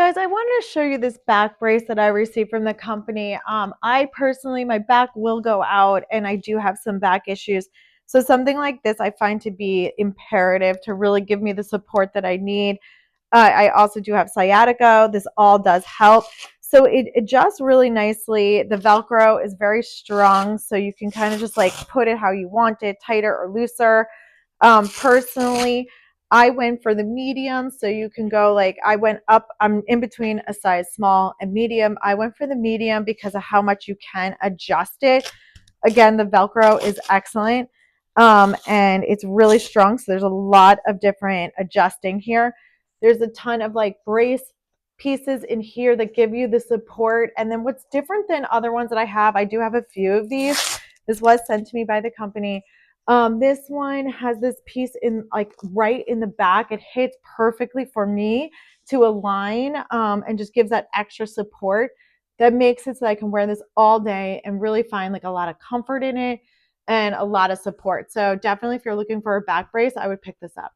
guys, I wanted to show you this back brace that I received from the company. I personally, my back will go out and I do have some back issues. So something like this I find to be imperative to really give me the support that I need. I also do have sciatica. This all does help. So it adjusts really nicely. The Velcro is very strong, so you can kind of just like put it how you want it, tighter or looser. Personally, I went for the medium, so you can go like I went up. I'm in between a size small and medium. I went for the medium because of how much you can adjust it. Again, the Velcro is excellent, and it's really strong. So there's a lot of different adjusting here. There's a ton of like brace pieces in here that give you the support. And then what's different than other ones that I do have a few of these. This was sent to me by the company. This one has this piece in like right in the back. It hits perfectly for me to align, and just gives that extra support that makes it so I can wear this all day and really find like a lot of comfort in it and a lot of support. So definitely if you're looking for a back brace, I would pick this up.